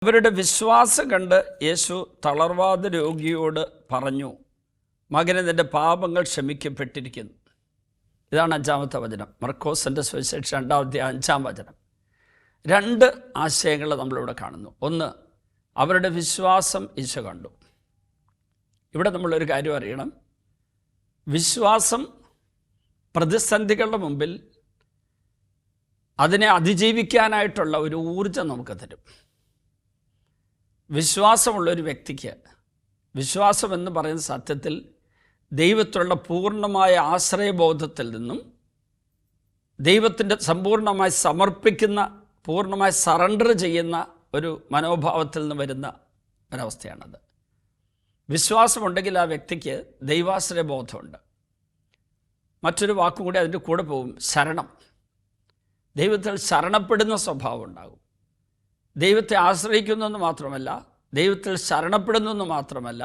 അവരുടെ വിശ്വാസം കണ്ട് യേശു തളർവാദ രോഗിയോട് പറഞ്ഞു, മകനെ, നിൻ്റെ പാപങ്ങൾ ക്ഷമിക്കപ്പെട്ടിരിക്കുന്നു. ഇതാണ് 5-ാമത്തെ വചനം, മർക്കോസിൻ്റെ സുവിശേഷം 2-ാം വചനം. 2 ആശയങ്ങൾ നമ്മളിവിടെ കാണുന്നു. ഒന്ന്, അവരുടെ വിശ്വാസം ഈശോ കണ്ടു. ഇവിടെ നമ്മളൊരു കാര്യം അറിയണം. വിശ്വാസം പ്രതിസന്ധികളുടെ മുമ്പിൽ അതിനെ അതിജീവിക്കാനായിട്ടുള്ള ഒരു ഊർജ്ജം നമുക്ക് തരും. വിശ്വാസമുള്ളൊരു വ്യക്തിക്ക്, വിശ്വാസം എന്ന് പറയുന്ന സത്യത്തിൽ ദൈവത്തിലുള്ള പൂർണ്ണമായ ആശ്രയബോധത്തിൽ നിന്നും ദൈവത്തിൻ്റെ സമ്പൂർണ്ണമായി സമർപ്പിക്കുന്ന, പൂർണ്ണമായി സറണ്ടർ ചെയ്യുന്ന ഒരു മനോഭാവത്തിൽ നിന്ന് വരുന്ന ഒരവസ്ഥയാണത്. വിശ്വാസമുണ്ടെങ്കിൽ ആ വ്യക്തിക്ക് ദൈവാശ്രയബോധമുണ്ട്. മറ്റൊരു വാക്കും കൂടി അതിൻ്റെ കൂടെ പോകും, ശരണം. ദൈവത്തിൽ ശരണപ്പെടുന്ന സ്വഭാവം ഉണ്ടാകും. ദൈവത്തെ ആശ്രയിക്കുന്നെന്ന് മാത്രമല്ല, ദൈവത്തിൽ ശരണപ്പെടുന്നെന്ന് മാത്രമല്ല,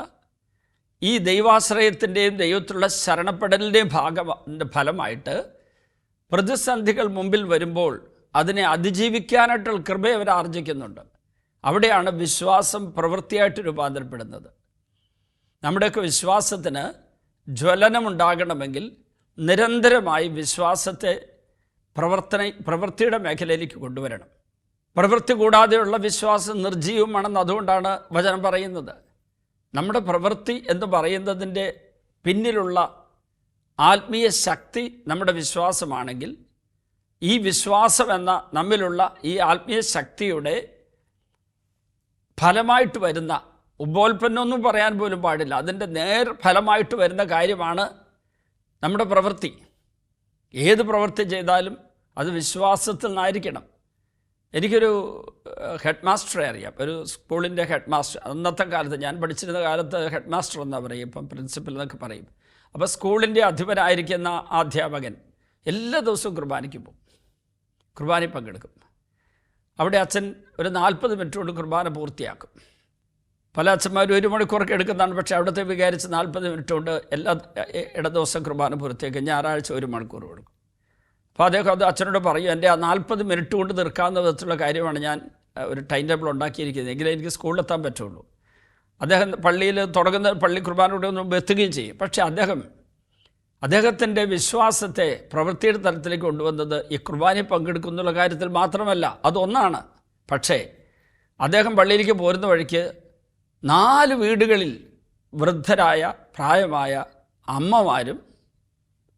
ഈ ദൈവാശ്രയത്തിൻ്റെയും ദൈവത്തിലുള്ള ശരണപ്പെടലിൻ്റെയും ഫലമായിട്ട് പ്രതിസന്ധികൾ മുമ്പിൽ വരുമ്പോൾ അതിനെ അതിജീവിക്കാനായിട്ടുള്ള കൃപയെ അവർ ആർജിക്കുന്നുണ്ട്. അവിടെയാണ് വിശ്വാസം പ്രവൃത്തിയായിട്ട് രൂപാന്തരപ്പെടുന്നത്. നമ്മുടെയൊക്കെ വിശ്വാസത്തിന് ജ്വലനമുണ്ടാകണമെങ്കിൽ നിരന്തരമായി വിശ്വാസത്തെ പ്രവൃത്തിയുടെ മേഖലയിലേക്ക് കൊണ്ടുവരണം. പ്രവൃത്തി കൂടാതെയുള്ള വിശ്വാസം നിർജ്ജീവമാണെന്ന് അതുകൊണ്ടാണ് വചനം പറയുന്നത്. നമ്മുടെ പ്രവൃത്തി എന്ന് പറയുന്നതിൻ്റെ പിന്നിലുള്ള ആത്മീയ ശക്തി നമ്മുടെ വിശ്വാസമാണെങ്കിൽ, ഈ വിശ്വാസം എന്ന നമ്മിലുള്ള ഈ ആത്മീയ ശക്തിയുടെ ഫലമായിട്ട് വരുന്ന, ഉപോൽപ്പന്നമൊന്നും പറയാൻ പോലും പാടില്ല, അതിൻ്റെ ഫലമായിട്ട് വരുന്ന കാര്യമാണ് നമ്മുടെ പ്രവൃത്തി. ഏത് പ്രവൃത്തി ചെയ്താലും അത് വിശ്വാസത്തിൽ നിന്നായിരിക്കണം. എനിക്കൊരു ഹെഡ് മാസ്റ്ററെ അറിയാം, ഒരു സ്കൂളിൻ്റെ ഹെഡ് മാസ്റ്റർ. അന്നത്തെ കാലത്ത്, ഞാൻ പഠിച്ചിരുന്ന കാലത്ത് ഹെഡ് മാസ്റ്റർ എന്നാണ് പറയും, ഇപ്പം പ്രിൻസിപ്പൽ എന്നൊക്കെ പറയും. അപ്പോൾ സ്കൂളിൻ്റെ അധിപനായിരിക്കുന്ന ആ അധ്യാപകൻ എല്ലാ ദിവസവും കുർബാനയ്ക്ക് പോകും, കുർബാനയിൽ പങ്കെടുക്കും. അവിടെ അച്ഛൻ ഒരു 40 മിനിറ്റ് കൊണ്ട് കുർബാന പൂർത്തിയാക്കും. പല അച്ഛന്മാരും 1 മണിക്കൂറൊക്കെ എടുക്കുന്നതാണ്, പക്ഷേ അവിടുത്തെ വിചാരിച്ച് 40 മിനിറ്റ് കൊണ്ട് ഇട ദിവസം കുർബാന പൂർത്തിയാക്കും. ഞായറാഴ്ച 1 മണിക്കൂർ കൊടുക്കും. അപ്പോൾ അദ്ദേഹം അത് അച്ഛനോട് പറയും, എൻ്റെ ആ 40 മിനിറ്റ് കൊണ്ട് തീർക്കാവുന്ന വിധത്തിലുള്ള കാര്യമാണ് ഞാൻ ഒരു ടൈം ടേബിൾ ഉണ്ടാക്കിയിരിക്കുന്നത്, എങ്കിലേ എനിക്ക് സ്കൂളിലെത്താൻ പറ്റുള്ളൂ. അദ്ദേഹം പള്ളിയിൽ തുടങ്ങുന്ന പള്ളി കുർബാനയുടെ മുമ്പ് എത്തുകയും ചെയ്യും. പക്ഷേ അദ്ദേഹത്തിൻ്റെ വിശ്വാസത്തെ പ്രവൃത്തിയുടെ തലത്തിലേക്ക് കൊണ്ടുവന്നത് ഈ കുർബാനയിൽ പങ്കെടുക്കുന്നുള്ള കാര്യത്തിൽ മാത്രമല്ല, അതൊന്നാണ്. പക്ഷേ അദ്ദേഹം പള്ളിയിലേക്ക് പോരുന്ന വഴിക്ക് 4 വീടുകളിൽ വൃദ്ധരായ പ്രായമായ അമ്മമാരും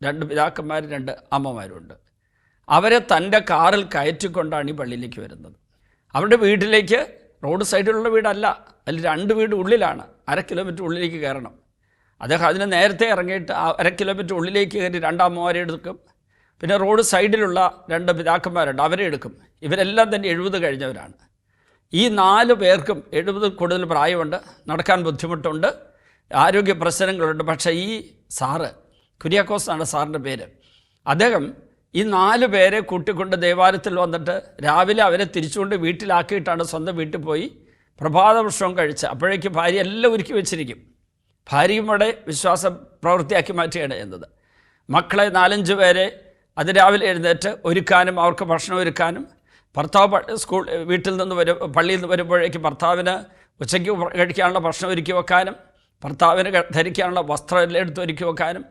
2 പിതാക്കന്മാരും 2 അമ്മമാരുമുണ്ട്. അവരെ തൻ്റെ കാറിൽ കയറ്റിക്കൊണ്ടാണ് ഈ പള്ളിയിലേക്ക് വരുന്നത്. അവരുടെ വീട്ടിലേക്ക് റോഡ് സൈഡിലുള്ള വീടല്ല, അതിൽ 2 വീട് ഉള്ളിലാണ്. 1/2 കിലോമീറ്റർ ഉള്ളിലേക്ക് കയറണം. അദ്ദേഹം അതിന് നേരത്തെ ഇറങ്ങിയിട്ട് 1/2 കിലോമീറ്റർ ഉള്ളിലേക്ക് കയറി 2 അമ്മമാരെ എടുക്കും. പിന്നെ റോഡ് സൈഡിലുള്ള 2 പിതാക്കന്മാരുണ്ട്, അവരെ എടുക്കും. ഇവരെല്ലാം തന്നെ 70 കഴിഞ്ഞവരാണ്. ഈ 4 പേർക്കും 70 കൂടുതൽ പ്രായമുണ്ട്, നടക്കാൻ ബുദ്ധിമുട്ടുണ്ട്, ആരോഗ്യ പ്രശ്നങ്ങളുണ്ട്. പക്ഷേ ഈ സാറ്, കുര്യാക്കോസ് എന്നാണ് സാറിൻ്റെ പേര്, അദ്ദേഹം ഈ 4 പേരെ കൂട്ടിക്കൊണ്ട് ദേവാലയത്തിൽ വന്നിട്ട് രാവിലെ അവരെ തിരിച്ചുകൊണ്ട് വീട്ടിലാക്കിയിട്ടാണ് സ്വന്തം വീട്ടിൽ പോയി പ്രഭാത ഭക്ഷണം കഴിച്ച്, അപ്പോഴേക്ക് ഭാര്യ എല്ലാം ഒരുക്കി വെച്ചിരിക്കും. ഭാര്യയും അവിടെ വിശ്വാസം പ്രവൃത്തിയാക്കി മാറ്റുകയാണ് ചെയ്യുന്നത്. മക്കളെ 4-5 പേരെ അതിരാവിലെ എഴുന്നേറ്റ് ഒരുക്കാനും അവർക്ക് ഭക്ഷണം ഒരുക്കാനും, ഭർത്താവ് വീട്ടിൽ നിന്ന് പള്ളിയിൽ നിന്ന് വരുമ്പോഴേക്ക് ഭർത്താവിന് ഉച്ചയ്ക്ക് കഴിക്കാനുള്ള ഭക്ഷണം ഒരുക്കി വെക്കാനും, ഭർത്താവിന് ധരിക്കാനുള്ള വസ്ത്രം എല്ലാം എടുത്ത് ഒരുക്കി വെക്കാനും,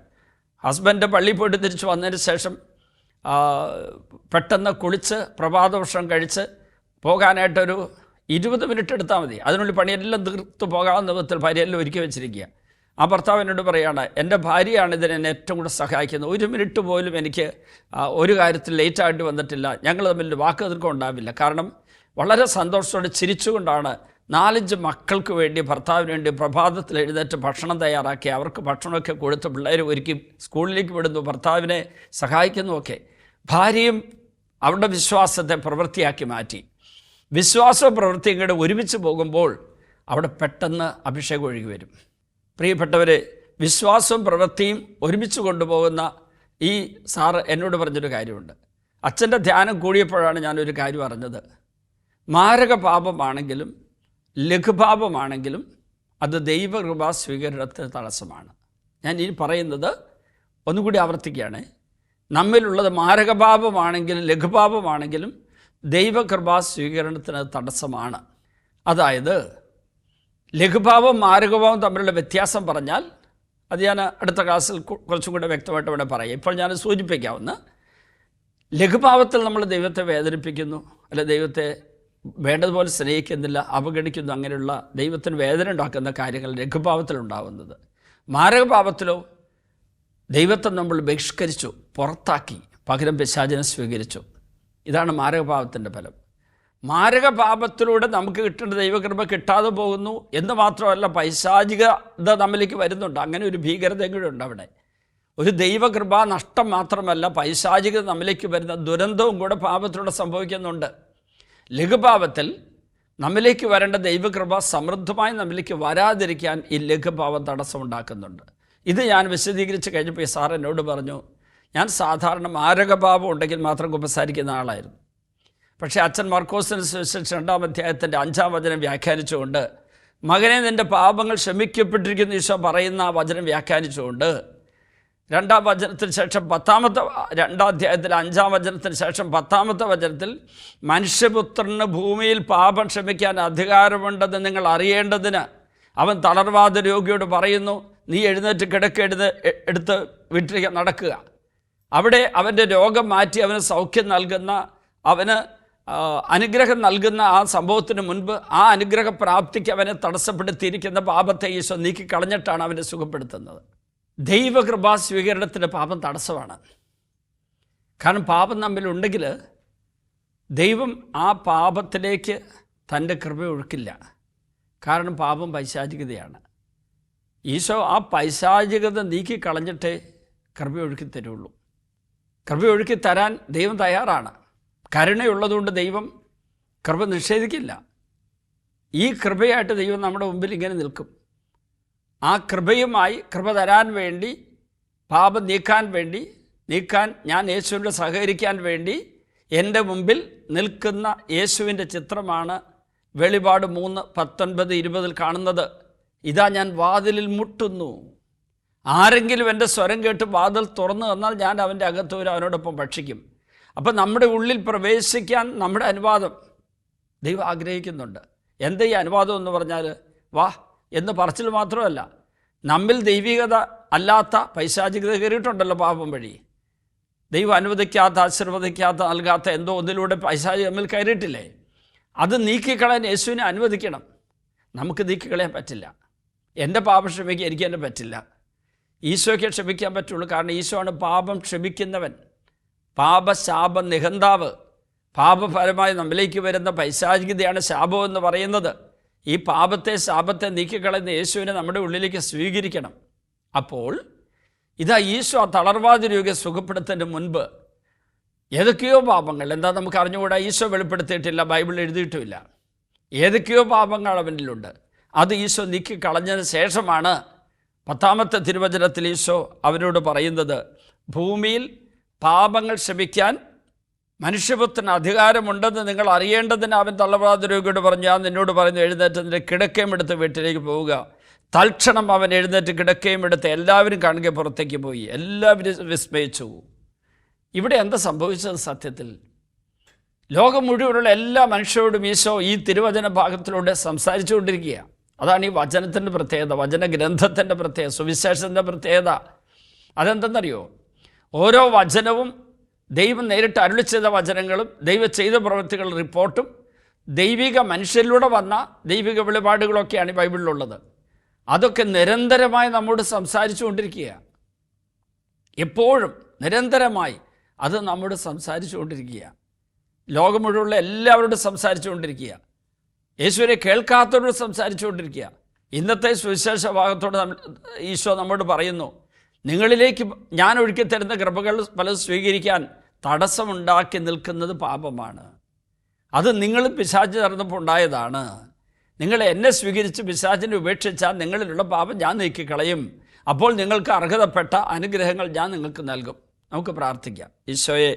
ഹസ്ബൻഡ് പള്ളിയിൽ പോയിട്ട് തിരിച്ച് വന്നതിന് ശേഷം പെട്ടെന്ന് കുളിച്ച് പ്രഭാത ഭക്ഷണം കഴിച്ച് പോകാനായിട്ടൊരു 20 മിനിറ്റ് എടുത്താൽ മതി. അതിനുള്ളിൽ പണിയെല്ലാം തീർത്ത് പോകാവുന്ന വിധത്തിൽ ഭാര്യയെല്ലാം ഒരുക്കി വെച്ചിരിക്കുക. ആ ഭർത്താവ് എന്നോട് പറയുകയാണ്, എൻ്റെ ഭാര്യയാണ് ഇതിനെന്നെ ഏറ്റവും കൂടെ സഹായിക്കുന്നത്. 1 മിനിറ്റ് പോലും എനിക്ക് ഒരു കാര്യത്തിൽ ലേറ്റായിട്ട് വന്നിട്ടില്ല. ഞങ്ങൾ തമ്മിൽ വാക്ക് തീർക്കം ഉണ്ടാവില്ല. കാരണം വളരെ സന്തോഷത്തോടെ ചിരിച്ചുകൊണ്ടാണ് 4-5 മക്കൾക്ക് വേണ്ടി, ഭർത്താവിന് വേണ്ടി പ്രഭാതത്തിൽ എഴുന്നേറ്റ് ഭക്ഷണം തയ്യാറാക്കി അവർക്ക് ഭക്ഷണമൊക്കെ കൊടുത്ത് പിള്ളേർ ഒരുക്കി സ്കൂളിലേക്ക് വിടുന്നു, ഭർത്താവിനെ സഹായിക്കുന്നുമൊക്കെ. ഭാര്യയും അവരുടെ വിശ്വാസത്തെ പ്രവൃത്തിയാക്കി മാറ്റി. വിശ്വാസവും പ്രവൃത്തിയും കൂടെ ഒരുമിച്ച് പോകുമ്പോൾ അവിടെ പെട്ടെന്ന് അഭിഷേകം ഒഴുകി വരും. പ്രിയപ്പെട്ടവരെ, വിശ്വാസവും പ്രവൃത്തിയും ഒരുമിച്ച് കൊണ്ടുപോകുന്ന ഈ സാറ് എന്നോട് പറഞ്ഞൊരു കാര്യമുണ്ട്. അച്ഛൻ്റെ ധ്യാനം കൂടിയപ്പോഴാണ് ഞാനൊരു കാര്യം അറിഞ്ഞത്. മാരക പാപമാണെങ്കിലും ലഘുപാപമാണെങ്കിലും അത് ദൈവകൃപാ സ്വീകരണത്തിന് തടസ്സമാണ്. ഞാൻ ഈ പറയുന്നത് ഒന്നുകൂടി ആവർത്തിക്കുകയാണ്. നമ്മിലുള്ളത് മാരകപാപമാണെങ്കിലും ലഘുപാപമാണെങ്കിലും ദൈവകൃപാ സ്വീകരണത്തിന് തടസ്സമാണ്. അതായത് ലഘുഭാവം മാരകഭാവം തമ്മിലുള്ള വ്യത്യാസം പറഞ്ഞാൽ അത് ഞാൻ അടുത്ത ക്ലാസ്സിൽ കുറച്ചും കൂടെ വ്യക്തമായിട്ട് ഇവിടെ പറയാം. ഇപ്പോൾ ഞാൻ സൂചിപ്പിക്കാവുന്ന ലഘുഭാവത്തിൽ നമ്മൾ ദൈവത്തെ വേദനിപ്പിക്കുന്നു, അല്ലെ ദൈവത്തെ വേണ്ടതുപോലെ സ്നേഹിക്കുന്നില്ല, അവഗണിക്കുന്നു, അങ്ങനെയുള്ള ദൈവത്തിന് വേദന ഉണ്ടാക്കുന്ന കാര്യങ്ങൾ ലഘുഭാവത്തിലുണ്ടാവുന്നത്. മാരകഭാവത്തിലോ ദൈവത്തെ നമ്മൾ ബഹിഷ്കരിച്ചു, പുറത്താക്കി, പകരം പിശാചിനെ സ്വീകരിച്ചു. ഇതാണ് മാരകഭാവത്തിൻ്റെ ഫലം. മാരകഭാവത്തിലൂടെ നമുക്ക് കിട്ടേണ്ട ദൈവകൃപ കിട്ടാതെ പോകുന്നു എന്ന് മാത്രമല്ല, പൈശാചികത നമ്മിലേക്ക് വരുന്നുണ്ട്. അങ്ങനെ ഒരു ഭീകരതയും കൂടെ ഉണ്ട് അവിടെ. ഒരു ദൈവകൃപ നഷ്ടം മാത്രമല്ല, പൈശാചികത നമ്മിലേക്ക് വരുന്ന ദുരന്തവും കൂടെ പാപത്തിലൂടെ സംഭവിക്കുന്നുണ്ട്. ലഘുഭാവത്തിൽ നമ്മിലേക്ക് വരേണ്ട ദൈവകൃപ സമൃദ്ധമായി നമ്മിലേക്ക് വരാതിരിക്കാൻ ഈ ലഘുഭാവം തടസ്സമുണ്ടാക്കുന്നുണ്ട്. ഇത് ഞാൻ വിശദീകരിച്ച് കഴിഞ്ഞപ്പോൾ ഈ സാർ എന്നോട് പറഞ്ഞു, ഞാൻ സാധാരണ മാരകഭാവം ഉണ്ടെങ്കിൽ മാത്രം കുമ്പസാരിക്കുന്ന ആളായിരുന്നു. പക്ഷേ അച്ഛൻ മർക്കോസിന് സുവിശേഷം 2-ാം അധ്യായത്തിൻ്റെ 5-ാം വചനം വ്യാഖ്യാനിച്ചുകൊണ്ട്, മകനെ നിൻ്റെ പാപങ്ങൾ ക്ഷമിക്കപ്പെട്ടിരിക്കുന്ന ഈശോ പറയുന്ന ആ വചനം വ്യാഖ്യാനിച്ചുകൊണ്ട് 2-ാം വചനത്തിന് ശേഷം 2-ാം അധ്യായത്തിൽ 5-ാം വചനത്തിന് ശേഷം 10-ാമത്തെ വചനത്തിൽ മനുഷ്യപുത്രന് ഭൂമിയിൽ പാപം ക്ഷമിക്കാൻ അധികാരമുണ്ടെന്ന് നിങ്ങൾ അറിയേണ്ടതിന് അവൻ തളർവാദ രോഗിയോട് പറയുന്നു, നീ എഴുന്നേറ്റ് എടുത്ത് വീട്ടിലേക്ക് നടക്കുക. അവിടെ അവൻ്റെ രോഗം മാറ്റി അവന് സൗഖ്യം നൽകുന്ന, അവന് അനുഗ്രഹം നൽകുന്ന ആ സംഭവത്തിന് മുൻപ് ആ അനുഗ്രഹ പ്രാപ്തിക്ക് അവനെ തടസ്സപ്പെടുത്തിയിരിക്കുന്ന പാപത്തെ ഈശോ നീക്കിക്കളഞ്ഞിട്ടാണ് അവനെ സുഖപ്പെടുത്തുന്നത്. ദൈവകൃപാ സ്വീകരണത്തിൻ്റെ പാപം തടസ്സമാണ്. കാരണം പാപം നമ്മിലുണ്ടെങ്കിൽ ദൈവം ആ പാപത്തിലേക്ക് തൻ്റെ കൃപ ഒഴുക്കില്ല. കാരണം പാപം പൈശാചികതയാണ്. ഈശോ ആ പൈശാചികത നീക്കിക്കളഞ്ഞിട്ടേ കൃപ ഒഴുക്കി തരുള്ളൂ. കൃപ ഒഴുക്കി തരാൻ ദൈവം തയ്യാറാണ്. കരുണയുള്ളതുകൊണ്ട് ദൈവം കൃപ നിഷേധിക്കില്ല. ഈ കൃപയായിട്ട് ദൈവം നമ്മുടെ മുമ്പിൽ ഇങ്ങനെ നിൽക്കും. ആ കൃപയുമായി കൃപ തരാൻ വേണ്ടി, പാപം നീക്കാൻ ഞാൻ യേശുവിൻ്റെ സഹകരിക്കാൻ വേണ്ടി എൻ്റെ മുമ്പിൽ നിൽക്കുന്ന യേശുവിൻ്റെ ചിത്രമാണ് വെളിപാട് 3:19-20 കാണുന്നത്. ഇതാ ഞാൻ വാതിലിൽ മുട്ടുന്നു, ആരെങ്കിലും എൻ്റെ സ്വരം കേട്ട് വാതിൽ തുറന്നു തന്നാൽ ഞാൻ അവൻ്റെ അകത്തൂര് അവനോടൊപ്പം ഭക്ഷിക്കും. അപ്പം നമ്മുടെ ഉള്ളിൽ പ്രവേശിക്കാൻ നമ്മുടെ അനുവാദം ദൈവം ആഗ്രഹിക്കുന്നുണ്ട്. എന്താ ഈ അനുവാദം എന്ന് പറഞ്ഞാൽ, വാ എന്ന് പറച്ചിൽ മാത്രമല്ല, നമ്മിൽ ദൈവികത അല്ലാത്ത പൈശാചികത കയറിയിട്ടുണ്ടല്ലോ പാപം വഴി. ദൈവം അനുവദിക്കാത്ത, ആശീർവദിക്കാത്ത, നൽകാത്ത എന്തോ ഒന്നിലൂടെ പൈശാചിക നമ്മിൽ കയറിയിട്ടില്ലേ? അത് നീക്കിക്കളയാൻ യേശുവിനെ അനുവദിക്കണം. നമുക്ക് നീക്കിക്കളയാൻ പറ്റില്ല. എൻ്റെ പാപം ക്ഷമിക്കാൻ എനിക്ക് തന്നെ പറ്റില്ല. ഈശോയ്ക്ക് ക്ഷമിക്കാൻ പറ്റുള്ളൂ. കാരണം ഈശോ ആണ് പാപം ക്ഷമിക്കുന്നവൻ, പാപശാപ നിഹന്താവ്. പാപപരമായി നമ്മിലേക്ക് വരുന്ന പൈശാചികതയാണ് ശാപം എന്ന് പറയുന്നത്. ഈ പാപത്തെ, ശാപത്തെ നീക്കിക്കളയുന്ന യേശുവിനെ നമ്മുടെ ഉള്ളിലേക്ക് സ്വീകരിക്കണം. അപ്പോൾ ഇതാ ഈശോ ആ തളർവാദ രോഗിയെ സുഖപ്പെടുത്തുന്നതിന് മുൻപ് ഏതൊക്കെയോ പാപങ്ങൾ, എന്താ നമുക്ക് അറിഞ്ഞുകൂടാ, ഈശോ വെളിപ്പെടുത്തിയിട്ടില്ല, ബൈബിളിൽ എഴുതിയിട്ടുമില്ല. ഏതൊക്കെയോ പാപങ്ങൾ അവനിലുണ്ട്. അത് ഈശോ നീക്കിക്കളഞ്ഞതിന് ശേഷമാണ് 10-ാമത്തെ തിരുവചനത്തിൽ ഈശോ അവരോട് പറയുന്നത്, ഭൂമിയിൽ പാപങ്ങൾ ക്ഷമിക്കാൻ മനുഷ്യപുത്രന് അധികാരമുണ്ടെന്ന് നിങ്ങൾ അറിയേണ്ടതിന് അവൻ തളർവാദ രോഗിയോട് പറഞ്ഞു, ഞാൻ നിന്നോട് പറയുന്നു, എഴുന്നേറ്റ് നിന്റെ കിടക്കയും എടുത്ത് വീട്ടിലേക്ക് പോവുക. തൽക്ഷണം അവൻ എഴുന്നേറ്റ് കിടക്കയും എടുത്ത് എല്ലാവരും കാണുക പുറത്തേക്ക് പോയി. എല്ലാവരും വിസ്മയിച്ചു. ഇവിടെ എന്താ സംഭവിച്ചത്? സത്യത്തിൽ ലോകം മുഴുവനുള്ള എല്ലാ മനുഷ്യരോടും ഈശോ ഈ തിരുവചന ഭാഗത്തിലൂടെ സംസാരിച്ചുകൊണ്ടിരിക്കുക. അതാണ് ഈ വചനത്തിൻ്റെ പ്രത്യേകത, വചനഗ്രന്ഥത്തിൻ്റെ പ്രത്യേകത, സുവിശേഷത്തിൻ്റെ പ്രത്യേകത. അതെന്തെന്നറിയോ? ഓരോ വചനവും ദൈവം നേരിട്ട് അരുളി ചെയ്ത വചനങ്ങളും ദൈവം ചെയ്ത പ്രവൃത്തികളുടെ റിപ്പോർട്ടും ദൈവിക മനുഷ്യരിലൂടെ വന്ന ദൈവിക വെളിപാടുകളൊക്കെയാണ് ഈ ബൈബിളിലുള്ളത്. അതൊക്കെ നിരന്തരമായി നമ്മോട് സംസാരിച്ചു കൊണ്ടിരിക്കുക. എപ്പോഴും നിരന്തരമായി അത് നമ്മോട് സംസാരിച്ചു കൊണ്ടിരിക്കുക. ലോകം മുഴുവനുള്ള എല്ലാവരോടും സംസാരിച്ചു കൊണ്ടിരിക്കുക. യേശുവിനെ കേൾക്കാത്തവരോട് സംസാരിച്ചു കൊണ്ടിരിക്കുക. ഇന്നത്തെ സുവിശേഷ ഭാഗത്തോട് ഈശോ നമ്മോട് പറയുന്നു, നിങ്ങളിലേക്ക് ഞാൻ ഒഴുക്കി തരുന്ന കൃപകൾ പലതും സ്വീകരിക്കാൻ തടസ്സമുണ്ടാക്കി നിൽക്കുന്നത് പാപമാണ്. അത് നിങ്ങൾ പിശാച് ചേർന്നപ്പോൾ ഉണ്ടായതാണ്. നിങ്ങൾ എന്നെ സ്വീകരിച്ച് പിശാചിനെ ഉപേക്ഷിച്ചാൽ നിങ്ങളിലുള്ള പാപം ഞാൻ നീക്കിക്കളയും. അപ്പോൾ നിങ്ങൾക്ക് അർഹതപ്പെട്ട അനുഗ്രഹങ്ങൾ ഞാൻ നിങ്ങൾക്ക് നൽകും. നമുക്ക് പ്രാർത്ഥിക്കാം. ഈശോയെ,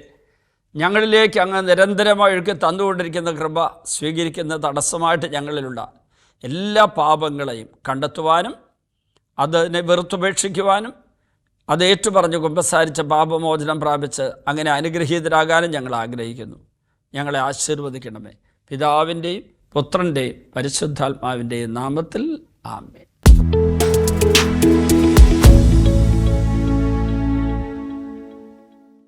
ഞങ്ങളിലേക്ക് അങ്ങ് നിരന്തരമായി ഒഴുക്കി തന്നുകൊണ്ടിരിക്കുന്ന കൃപ സ്വീകരിക്കുന്ന തടസ്സമായിട്ട് ഞങ്ങളിലുള്ള എല്ലാ പാപങ്ങളെയും കണ്ടെത്തുവാനും അതിനെ വെറുത്തുപേക്ഷിക്കുവാനും അത് ഏറ്റുപറഞ്ഞ് കുമ്പസാരിച്ച പാപമോചനം പ്രാപിച്ച് അങ്ങനെ അനുഗ്രഹീതരാകാനും ഞങ്ങൾ ആഗ്രഹിക്കുന്നു. ഞങ്ങളെ ആശീർവദിക്കണമേ. പിതാവിൻ്റെയും പുത്രൻ്റെയും പരിശുദ്ധാത്മാവിൻ്റെയും നാമത്തിൽ ആമേൻ.